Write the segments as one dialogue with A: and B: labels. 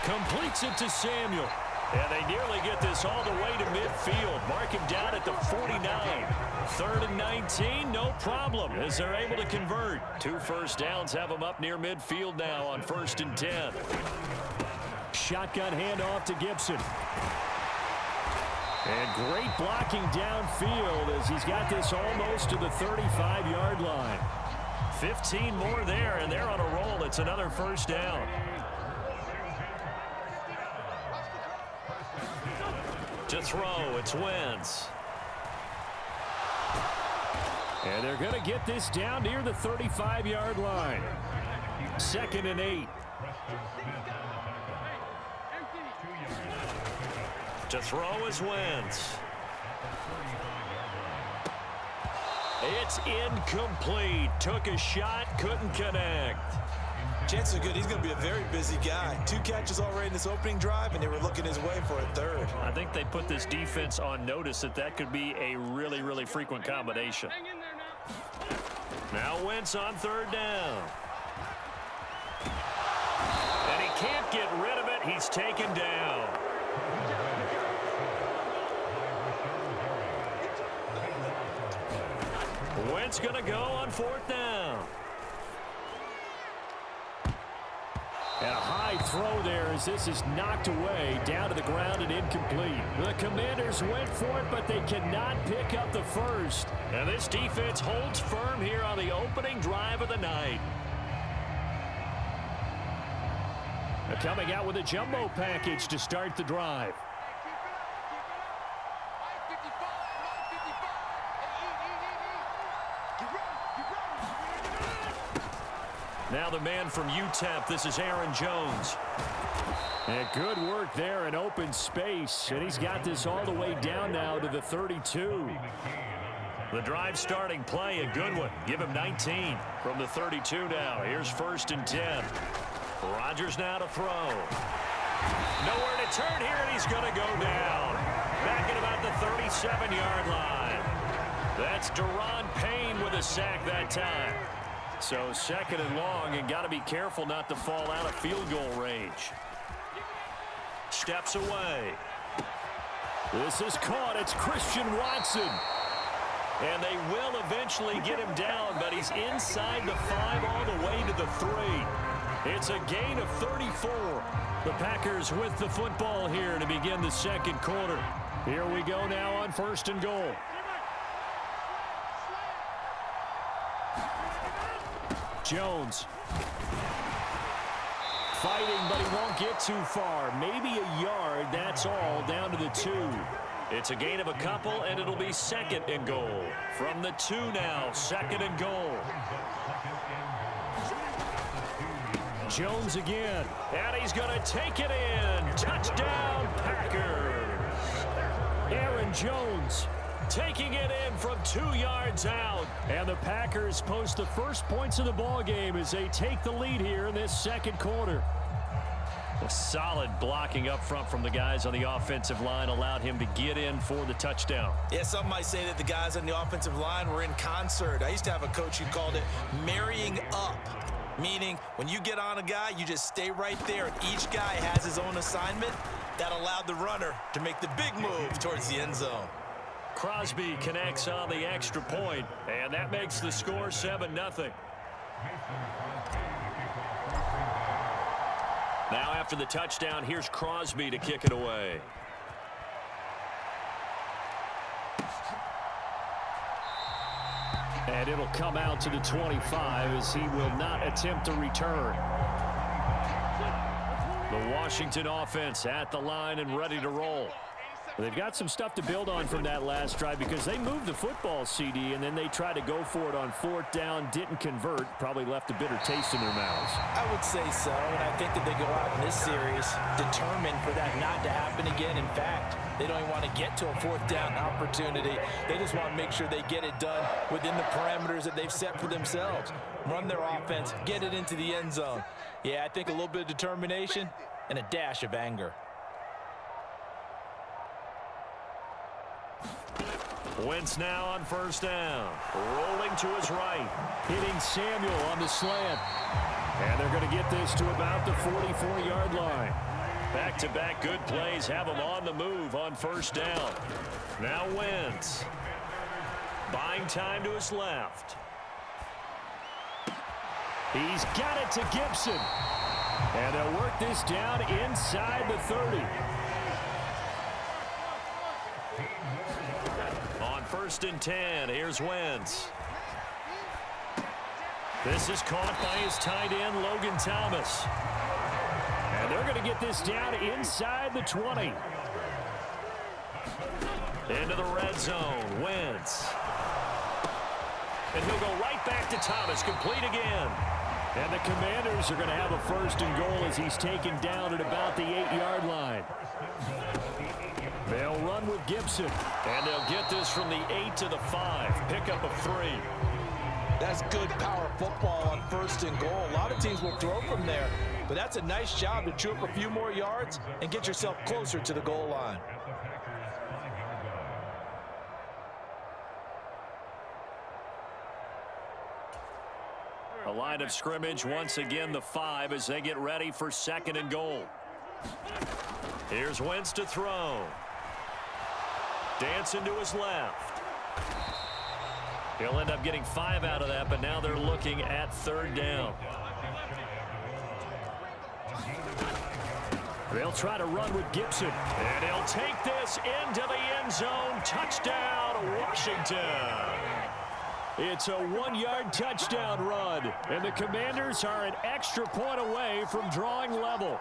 A: Completes it to Samuel. And they nearly get this all the way to midfield. Mark him down at the 49. 3rd and 19, no problem, as they're able to convert. 2 first downs have them up near midfield now on 1st and 10. Shotgun handoff to Gibson. And great blocking downfield as he's got this almost to the 35-yard line. 15 more there, and they're on a roll. It's another first down. To throw, it's Wentz. And they're going to get this down near the 35-yard line. 2nd and 8. To throw is Wentz. It's incomplete. Took a shot, couldn't connect.
B: Chances are good he's going to be a very busy guy. 2 catches already in this opening drive, and they were looking his way for a 3rd.
A: I think they put this defense on notice that could be a really, really frequent combination. Now Wentz on 3rd down. And he can't get rid of it. He's taken down. Wentz going to go on 4th down. And a high throw there as this is knocked away, down to the ground and incomplete. The Commanders went for it, but they cannot pick up the first. And this defense holds firm here on the opening drive of the night. They're coming out with a jumbo package to start the drive. Now the man from UTEP, this is Aaron Jones. And good work there in open space. And he's got this all the way down now to the 32. The drive starting play, a good one. Give him 19 from the 32 now. Here's 1st and 10. Rodgers now to throw. Nowhere to turn here, and he's going to go down. Back at about the 37-yard line. That's Daron Payne with a sack that time. So 2nd and long, and got to be careful not to fall out of field goal range. Steps away. This is caught. It's Christian Watson. And they will eventually get him down, but he's inside the 5 all the way to the 3. It's a gain of 34. The Packers with the football here to begin the 2nd quarter. Here we go now on 1st and goal. Jones. Fighting, but he won't get too far. Maybe a yard, that's all, down to the 2. It's a gain of a couple, and it'll be 2nd and goal. From the 2 now, 2nd and goal. Jones again, and he's going to take it in. Touchdown, Packers. Aaron Jones taking it in from 2 yards out. And the Packers post the first points of the ball game as they take the lead here in this 2nd quarter. A solid blocking up front from the guys on the offensive line allowed him to get in for the touchdown.
B: Yeah, some might say that the guys on the offensive line were in concert. I used to have a coach who called it marrying up, meaning when you get on a guy, you just stay right there. Each guy has his own assignment. That allowed the runner to make the big move towards the end zone.
A: Crosby connects on the extra point, and that makes the score 7-0. Now after the touchdown, here's Crosby to kick it away. And it'll come out to the 25 as he will not attempt to return. The Washington offense at the line and ready to roll. They've got some stuff to build on from that last drive because they moved the football, CD, and then they tried to go for it on 4th down, didn't convert, probably left a bitter taste in their mouths.
C: I would say so, and I think that they go out in this series determined for that not to happen again. In fact, they don't even want to get to a 4th down opportunity. They just want to make sure they get it done within the parameters that they've set for themselves. Run their offense, get it into the end zone. Yeah, I think a little bit of determination and a dash of anger.
A: Wentz now on 1st down. Rolling to his right. Hitting Samuel on the slant. And they're going to get this to about the 44-yard line. Back-to-back good plays have him on the move on first down. Now Wentz. Buying time to his left. He's got it to Gibson. And they'll work this down inside the 30. On 1st and 10, here's Wentz. This is caught by his tight end, Logan Thomas. And they're going to get this down inside the 20. Into the red zone, Wentz. And he'll go right back to Thomas, complete again. And the Commanders are going to have a 1st and goal as he's taken down at about the 8-yard line. They'll run with Gibson. And they'll get this from the 8 to the 5. Pickup of 3.
C: That's good power football on 1st and goal. A lot of teams will throw from there. But that's a nice job to chew up a few more yards and get yourself closer to the goal line.
A: A line of scrimmage, once again the 5 as they get ready for 2nd and goal. Here's Wentz to throw. Dancing to his left. He'll end up getting 5 out of that, but now they're looking at 3rd down. They'll try to run with Gibson. And he'll take this into the end zone. Touchdown, Washington. It's a 1-yard touchdown run. And the Commanders are an extra point away from drawing level.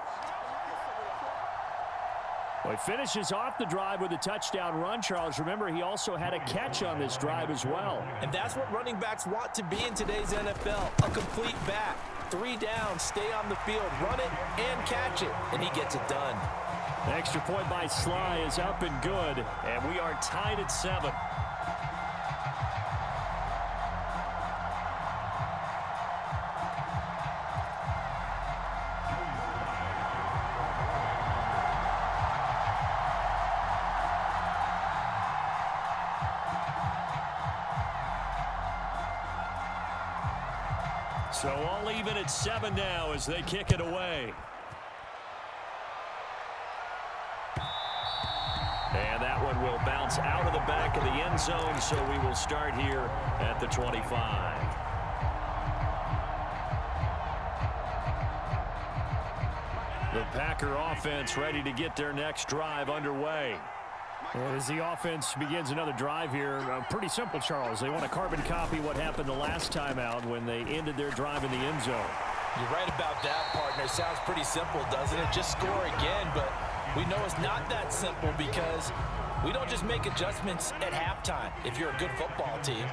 A: Well, he finishes off the drive with a touchdown run, Charles. Remember, he also had a catch on this drive as well.
C: And that's what running backs want to be in today's NFL, a complete back. 3 down, stay on the field, run it, and catch it. And he gets it done.
A: The extra point by Sly is up and good. And we are tied at 7. So all even at 7 now as they kick it away. And that one will bounce out of the back of the end zone, so we will start here at the 25. The Packer offense ready to get their next drive underway. Well, as the offense begins another drive here, pretty simple, Charles. They want to carbon copy what happened the last time out when they ended their drive in the end zone.
C: You're right about that, partner. Sounds pretty simple, doesn't it? Just score again, but we know it's not that simple because we don't just make adjustments at halftime if you're a good football team.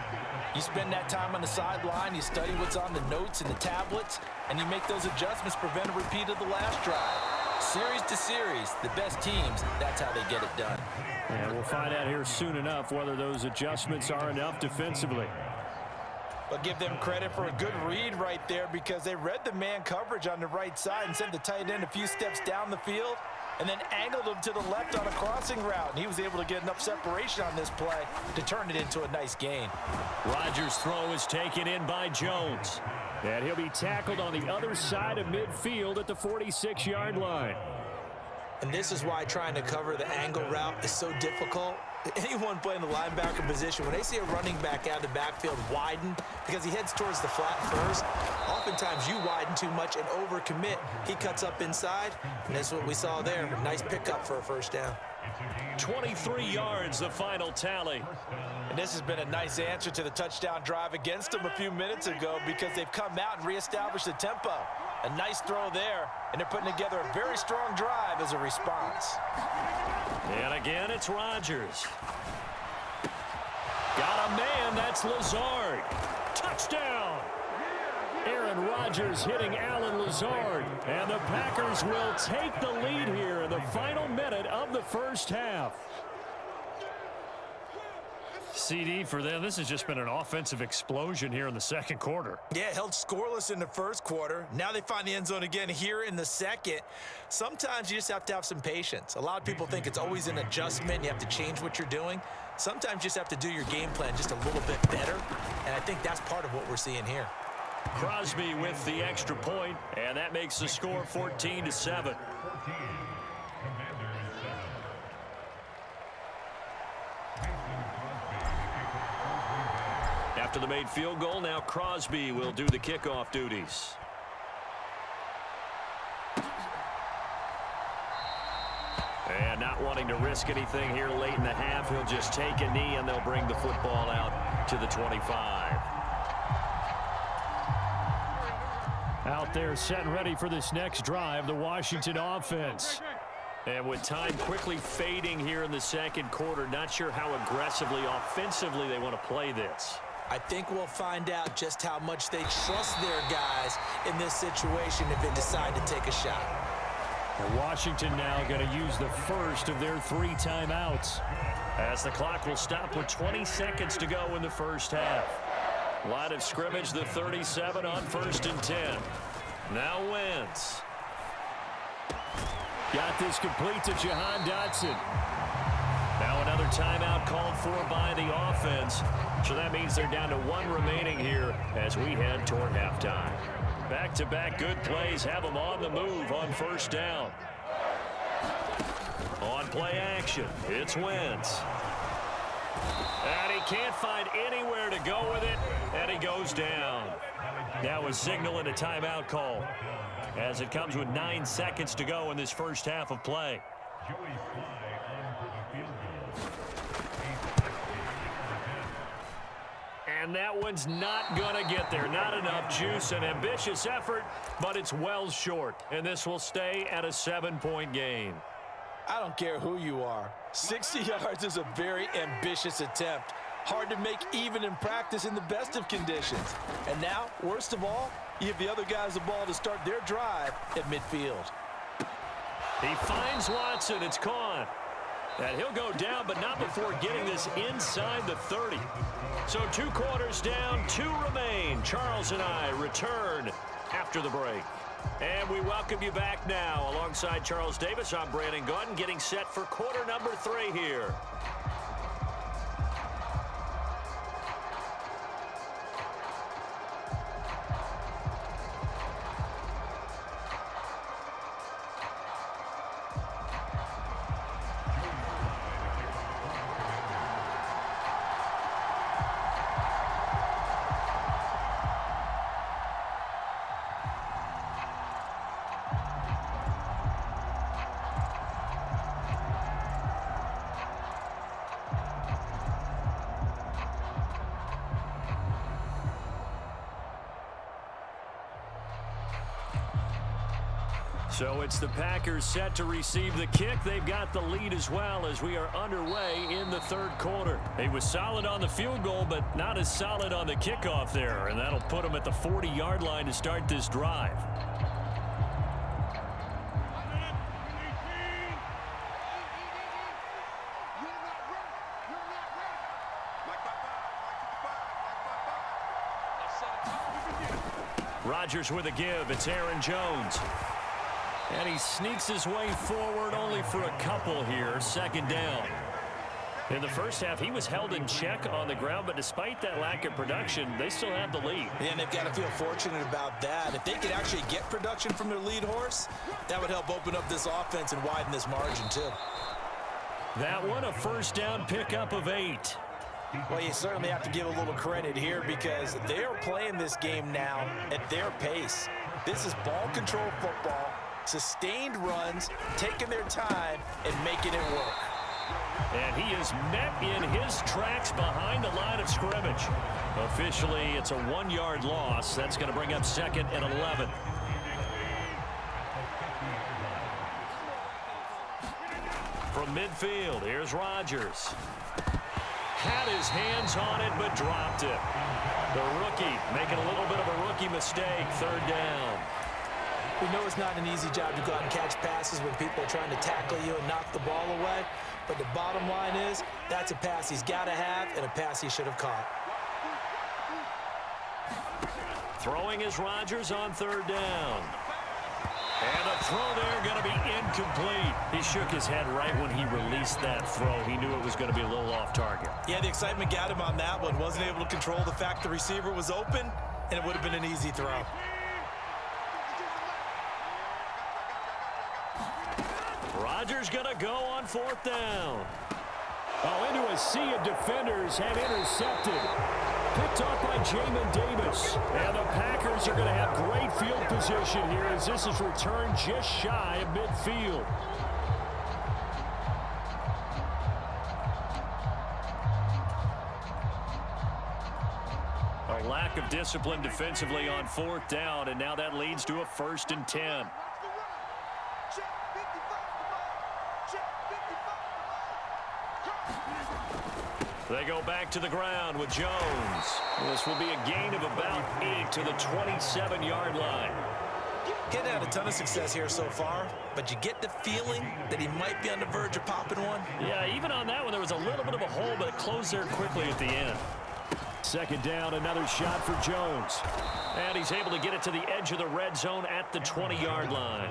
C: You spend that time on the sideline, you study what's on the notes and the tablets, and you make those adjustments, prevent a repeat of the last drive. Series to series, the best teams, that's how they get it done.
A: And we'll find out here soon enough whether those adjustments are enough defensively.
C: But give them credit for a good read right there because they read the man coverage on the right side and sent the tight end a few steps down the field and then angled him to the left on a crossing route. And he was able to get enough separation on this play to turn it into a nice gain.
A: Rodgers' throw is taken in by Jones. And he'll be tackled on the other side of midfield at the 46-yard line.
B: And this is why trying to cover the angle route is so difficult. Anyone playing the linebacker position, when they see a running back out of the backfield widen because he heads towards the flat first, oftentimes you widen too much and overcommit. He cuts up inside, and that's what we saw there. A nice pickup for a 1st down.
A: 23 yards, the final tally.
C: And this has been a nice answer to the touchdown drive against them a few minutes ago because they've come out and reestablished the tempo. A nice throw there, and they're putting together a very strong drive as a response.
A: And again, it's Rodgers. Got a man, that's Lazard. Touchdown! Aaron Rodgers hitting Alan Lazard. And the Packers will take the lead here in the final minute of the first half. CD for them. This has just been an offensive explosion here in the second quarter.
B: Yeah, held scoreless in the first quarter. Now they find the end zone again here in the second. Sometimes you just have to have some patience. A lot of people think it's always an adjustment. You have to change what you're doing. Sometimes you just have to do your game plan just a little bit better. And I think that's part of what we're seeing here.
A: Crosby with the extra point, and that makes the score 14-7. After the made field goal, now Crosby will do the kickoff duties. And not wanting to risk anything here late in the half, he'll just take a knee, and they'll bring the football out to the 25.
D: Out there set and ready for this next drive, the Washington offense.
A: And with time quickly fading here in the second quarter, not sure how aggressively, offensively they want to play this.
B: I think we'll find out just how much they trust their guys in this situation if they decide to take a shot.
D: And Washington now going to use the first of their 3 timeouts.
A: As the clock will stop with 20 seconds to go in the first half. Line of scrimmage, the 37 on 1st and 10. Now Wentz.
D: Got this complete to Jahan Dotson.
A: Now another timeout called for by the offense. So that means they're down to 1 remaining here as we head toward halftime. Back-to-back good plays have them on the move on 1st down. On play action, it's Wentz. And he can't find anywhere to go with it, and he goes down. Now a signal and a timeout call as it comes with 9 seconds to go in this first half of play. And that one's not going to get there. Not enough juice. An ambitious effort, but it's well short. And this will stay at a 7-point game.
B: I don't care who you are. 60 yards is a very ambitious attempt. Hard to make even in practice in the best of conditions. And now, worst of all, you give the other guys the ball to start their drive at midfield.
A: He finds Watson. It's caught. And he'll go down, but not before getting this inside the 30. So 2 quarters down, 2 remain. Charles and I return after the break. And we welcome you back now. Alongside Charles Davis, I'm Brandon Gaudin, getting set for quarter number 3 here. So it's the Packers set to receive the kick. They've got the lead as well as we are underway in the 3rd quarter. He was solid on the field goal, but not as solid on the kickoff there. And that'll put him at the 40-yard line to start this drive. Rodgers with a give. It's Aaron Jones. And he sneaks his way forward only for a couple here. 2nd down. In the first half, he was held in check on the ground, but despite that lack of production, they still have the lead.
B: Yeah, and they've got to feel fortunate about that. If they could actually get production from their lead horse, that would help open up this offense and widen this margin, too.
A: That one, a 1st down pickup of 8.
B: Well, you certainly have to give a little credit here because they are playing this game now at their pace. This is ball control football. Sustained runs, taking their time, and making it work.
A: And he is met in his tracks behind the line of scrimmage. Officially, it's a 1-yard loss. That's going to bring up 2nd and 11. From midfield, here's Rodgers. Had his hands on it, but dropped it. The rookie making a little bit of a rookie mistake. 3rd down.
B: We know it's not an easy job to go out and catch passes when people are trying to tackle you and knock the ball away. But the bottom line is, that's a pass he's got to have and a pass he should have caught.
A: Throwing is Rodgers on 3rd down. And the throw there going to be incomplete. He shook his head right when he released that throw. He knew it was going to be a little off target.
B: Yeah, the excitement got him on that one. Wasn't able to control the fact the receiver was open, and it would have been an easy throw.
A: Rodgers going to go on 4th down.
D: Oh, into a sea of defenders, have intercepted.
A: picked off by Jamin Davis. And the Packers are going to have great field position here as this is returned just shy of midfield. A lack of discipline defensively on 4th down, and now that leads to a 1st and 10. They go back to the ground with Jones. This will be a gain of about 8 to the 27-yard line.
B: Getting had a ton of success here so far, but you get the feeling that he might be on the verge of popping one.
A: Yeah, even on that one, there was a little bit of a hole, but it closed there quickly at the end. 2nd down, another shot for Jones. And he's able to get it to the edge of the red zone at the 20-yard line.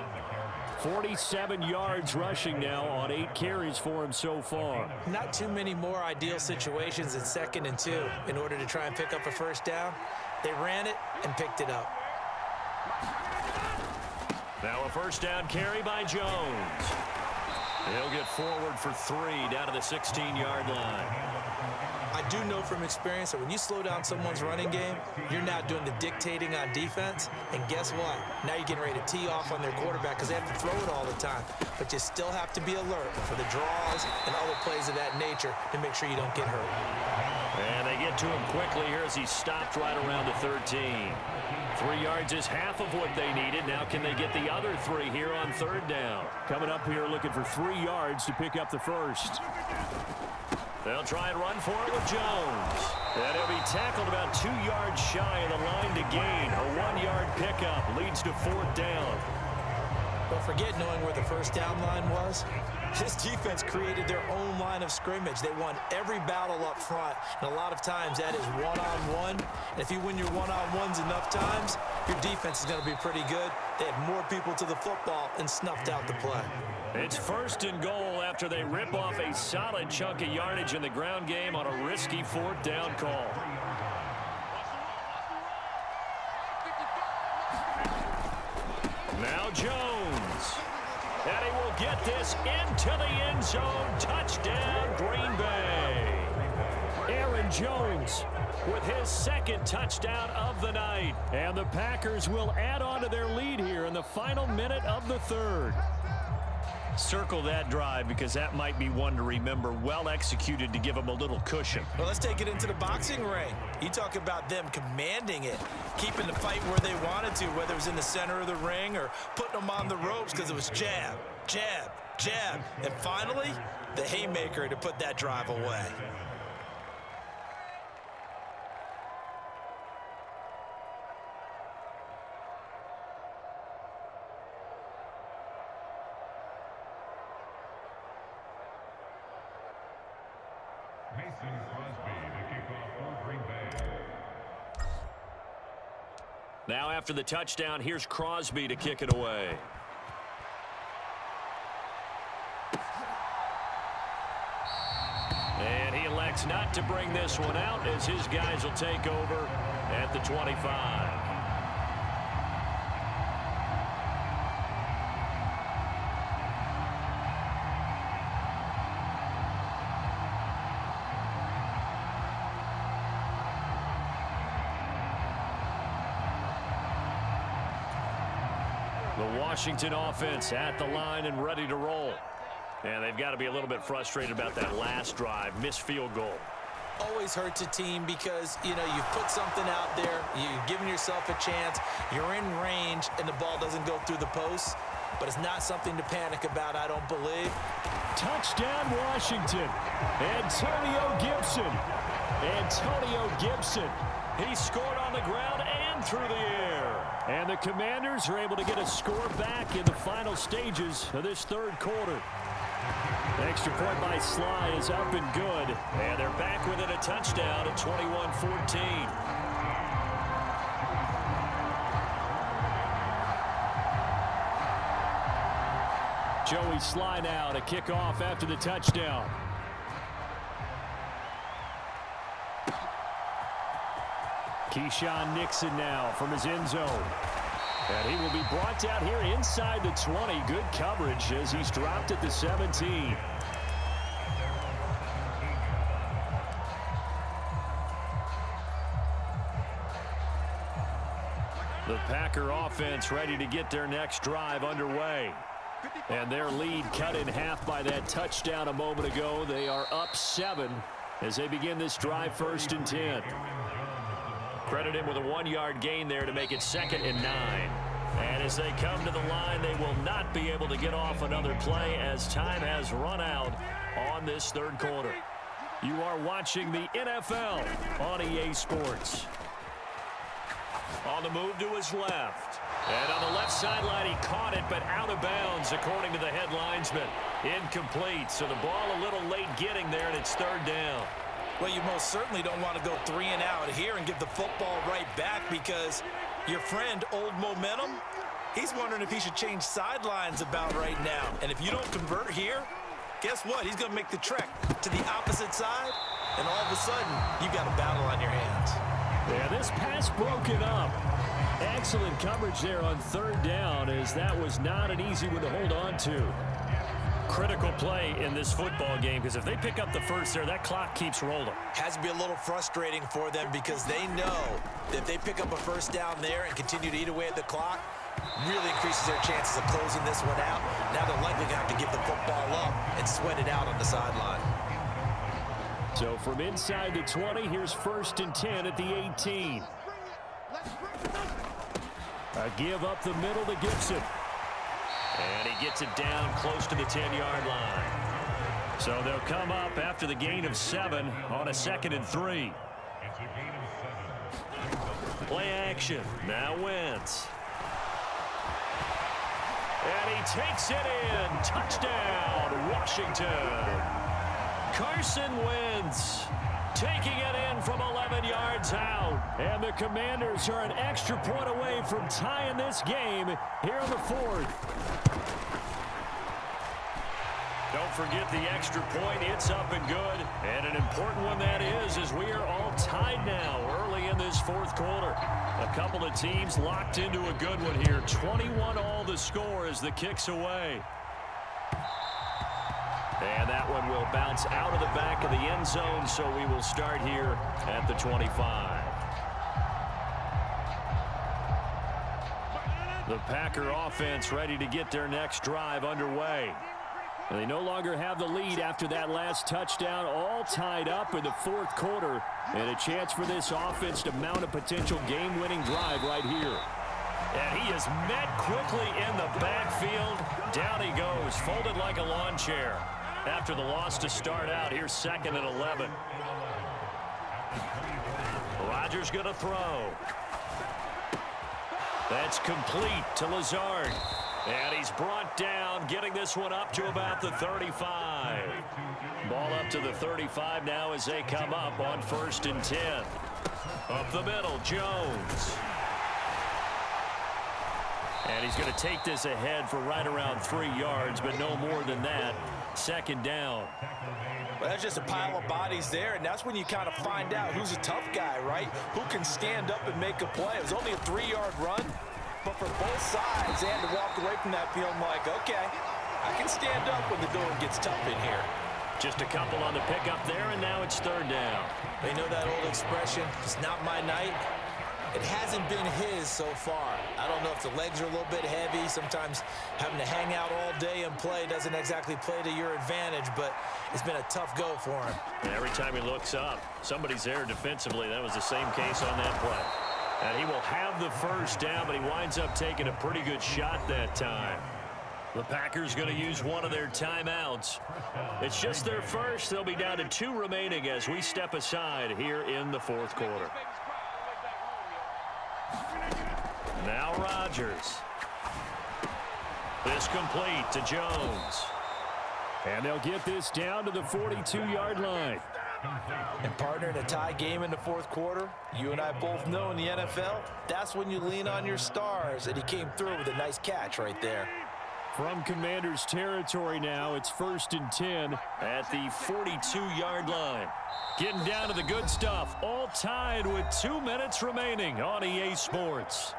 A: 47 yards rushing now on 8 carries for him so far.
B: Not too many more ideal situations in 2nd and 2 in order to try and pick up a 1st down. They ran it and picked it up.
A: Now a 1st down carry by Jones. He'll get forward for 3 down to the 16-yard line.
B: I do know from experience that when you slow down someone's running game, you're now doing the dictating on defense. And guess what? Now you're getting ready to tee off on their quarterback because they have to throw it all the time. But you still have to be alert for the draws and other plays of that nature to make sure you don't get hurt.
A: And they get to him quickly here as he stopped right around the 13. 3 yards is half of what they needed. Now can they get the other 3 here on 3rd down? Coming up here looking for 3 yards to pick up the 1st. They'll try and run for it with Jones. And he'll be tackled about 2 yards shy of the line to gain. A 1-yard pickup leads to 4th down.
B: Don't forget knowing where the 1st down line was. This defense created their own line of scrimmage. They won every battle up front, and a lot of times that is one-on-one. And if you win your one-on-ones enough times, your defense is going to be pretty good. They had more people to the football and snuffed out the play.
A: It's 1st and goal after they rip off a solid chunk of yardage in the ground game on a risky 4th down call. Now Jones. And he will get this into the end zone. Touchdown, Green Bay. Aaron Jones with his 2nd touchdown of the night. And the Packers will add on to their lead here in the final minute of the 3rd. Circle that drive because that might be one to remember. Well executed to give them a little cushion.
B: Well, let's take it into the boxing ring. You talk about them commanding it, keeping the fight where they wanted to, whether it was in the center of the ring or putting them on the ropes because it was jab, jab, jab. And finally, the haymaker to put that drive away.
A: Now after the touchdown, here's Crosby to kick it away. And he elects not to bring this one out as his guys will take over at the 25. The Washington offense at the line and ready to roll. And they've got to be a little bit frustrated about that last drive, missed field goal.
B: Always hurts a team because, you know, you've put something out there, you've given yourself a chance, you're in range, and the ball doesn't go through the posts. But it's not something to panic about, I don't believe.
A: Touchdown, Washington. Antonio Gibson. Antonio Gibson. He scored on the ground and through the air. And the Commanders are able to get a score back in the final stages of this 3rd quarter. Extra point by Sly is up and good. And they're back within a touchdown at 21-14. Joey Sly now to kick off after the touchdown. Keyshawn Nixon now from his end zone. And he will be brought down here inside the 20. Good coverage as he's dropped at the 17. Packer offense ready to get their next drive underway. And their lead cut in half by that touchdown a moment ago. They are up 7 as they begin this drive, 1st and 10. Credit him with a 1-yard gain there to make it 2nd and 9. And as they come to the line, they will not be able to get off another play as time has run out on this 3rd quarter. You are watching the NFL on EA Sports. On the move to his left. And on the left sideline, he caught it, but out of bounds, according to the head linesman. Incomplete, so the ball a little late getting there, and it's 3rd down.
B: Well, you most certainly don't want to go 3 and out here and give the football right back because your friend, Old Momentum, he's wondering if he should change sidelines about right now. And if you don't convert here, guess what? He's going to make the trek to the opposite side, and all of a sudden, you've got a battle on your hands.
A: Yeah, this pass broken up. Excellent coverage there on 3rd down, as that was not an easy one to hold on to. Critical play in this football game, because if they pick up the first there, that clock keeps rolling.
B: Has to be a little frustrating for them because they know that if they pick up a 1st down there and continue to eat away at the clock, really increases their chances of closing this one out. Now they're likely going to have to give the football up and sweat it out on the sideline.
A: So from inside the 20, here's 1st and 10 at the 18. A give up the middle to Gibson. And he gets it down close to the 10-yard line. So they'll come up after the gain of 7 on a 2nd and 3. Play action. Now Wentz. And he takes it in. Touchdown, Washington. Carson Wentz taking it in from 11 yards out. And the Commanders are an extra point away from tying this game here in the 4th. Don't forget the extra point. It's up and good. And an important one that is, as we are all tied now early in this 4th quarter. A couple of teams locked into a good one here. 21-all the score as the kick's away. And that one will bounce out of the back of the end zone, so we will start here at the 25. The Packer offense ready to get their next drive underway. And they no longer have the lead after that last touchdown, all tied up in the 4th quarter, and a chance for this offense to mount a potential game-winning drive right here. And he is met quickly in the backfield. Down he goes, folded like a lawn chair. After the loss to start out, here's 2nd and 11. Rodgers going to throw. That's complete to Lazard. And he's brought down, getting this one up to about the 35. Ball up to the 35 now as they come up on 1st and 10. Up the middle, Jones. And he's going to take this ahead for right around 3 yards, but no more than that. 2nd down.
B: Well, that's just a pile of bodies there, and that's when you kind of find out who's a tough guy, right? Who can stand up and make a play. It was only a 3-yard run, but for both sides, they had to walk away from that feeling like, okay, I can stand up when the going gets tough in here.
A: Just a couple on the pickup there, and now it's 3rd down.
B: They know that old expression, it's not my night. It hasn't been his so far. I don't know if the legs are a little bit heavy. Sometimes having to hang out all day and play doesn't exactly play to your advantage, but it's been a tough go for him.
A: And every time he looks up, somebody's there defensively. That was the same case on that play. And he will have the 1st down, but he winds up taking a pretty good shot that time. The Packers going to use one of their timeouts. It's just their first. They'll be down to 2 remaining as we step aside here in the 4th quarter. Now Rodgers. This complete to Jones. And they'll get this down to the 42-yard line.
B: And partner, in a tie game in the 4th quarter, you and I both know in the NFL, that's when you lean on your stars, and he came through with a nice catch right there.
A: From Commanders territory now, it's 1st and 10 at the 42-yard line. Getting down to the good stuff, all tied with 2 minutes remaining on EA Sports.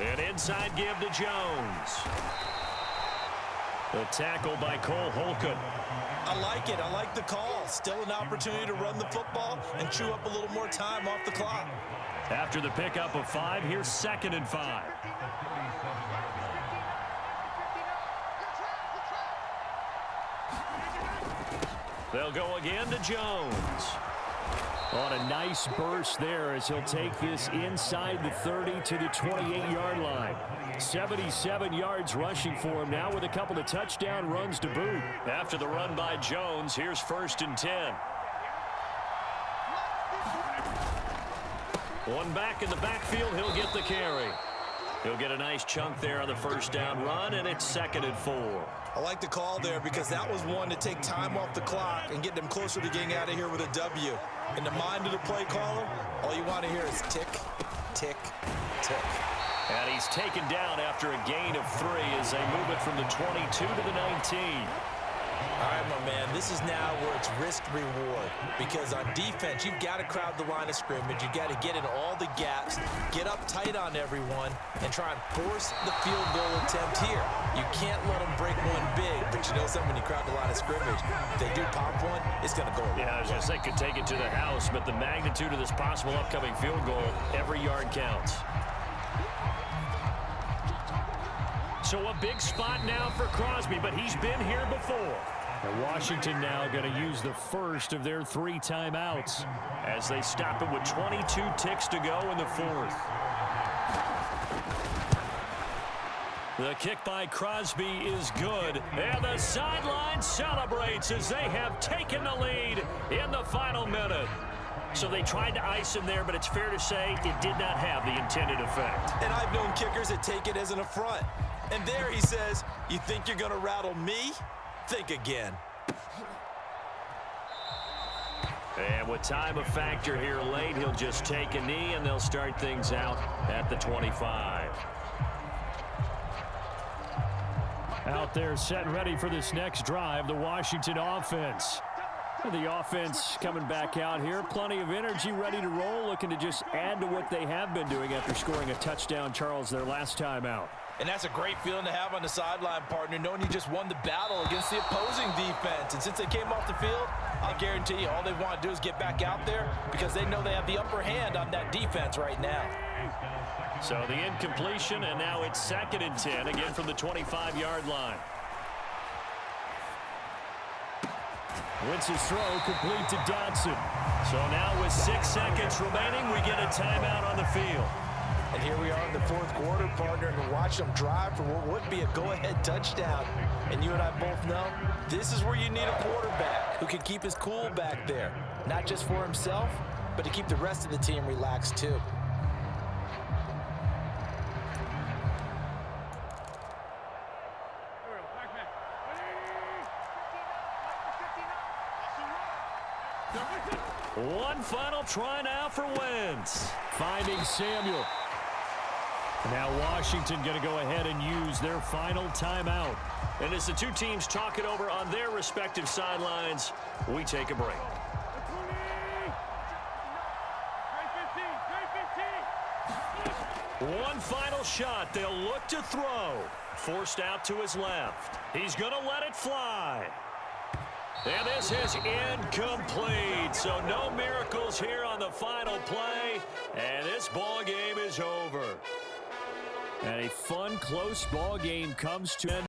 A: An inside give to Jones.
D: The tackle by Cole Holcomb.
B: I like it. I like the call. Still an opportunity to run the football and chew up a little more time off the clock.
D: After the pickup of 5, here's 2nd and 5. They'll go again to Jones. On a nice burst there as he'll take this inside the 30 to the 28-yard line. 77 yards rushing for him now with a couple of touchdown runs to boot. After the run by Jones, here's 1st and 10. One back in the backfield, he'll get the carry. He'll get a nice chunk there on the 1st down run, and it's 2nd and 4.
B: I like the call there because that was one to take time off the clock and get them closer to getting out of here with a W. In the mind of the play caller, all you want to hear is tick, tick, tick.
D: And he's taken down after a gain of 3 as they move it from the 22 to the 19.
B: All right, my man, this is now where it's risk-reward because on defense, you've got to crowd the line of scrimmage. You've got to get in all the gaps, get up tight on everyone, and try and force the field goal attempt here. You can't let them break one big, but you know something, when you crowd the line of scrimmage, if they do pop one, it's going to go away.
D: Yeah, I was going to say could take it to the house, but the magnitude of this possible upcoming field goal, every yard counts. So a big spot now for Crosby, but he's been here before. And Washington now going to use the first of their 3 timeouts as they stop it with 22 ticks to go in the 4th. The kick by Crosby is good, and the sideline celebrates as they have taken the lead in the final minute. So they tried to ice him there, but it's fair to say it did not have the intended effect.
B: And I've known kickers that take it as an affront. And there he says, you think you're going to rattle me? Think again.
D: And with time a factor here late, he'll just take a knee, and they'll start things out at the 25. Out there set and ready for this next drive, the Washington offense. The offense coming back out here. Plenty of energy, ready to roll, looking to just add to what they have been doing after scoring a touchdown, Charles, their last time out.
C: And that's a great feeling to have on the sideline, partner, knowing you just won the battle against the opposing defense. And since they came off the field, I'll guarantee you all they want to do is get back out there because they know they have the upper hand on that defense right now.
D: So the incompletion, and now it's 2nd and 10, again from the 25-yard line. Wentz's throw complete to Dodson. So now with 6 seconds remaining, we get a timeout on the field.
B: And here we are in the 4th quarter, partner, and watch them drive for what would be a go-ahead touchdown. And you and I both know this is where you need a quarterback who can keep his cool back there, not just for himself, but to keep the rest of the team relaxed too.
D: One final try now for Wentz. Finding Samuel. Now Washington going to go ahead and use their final timeout. And as the two teams talk it over on their respective sidelines, we take a break. One final shot. They'll look to throw. Forced out to his left. He's going to let it fly. And this is incomplete. So no miracles here on the final play. And this ball game is over. And a fun, close ball game comes to an end.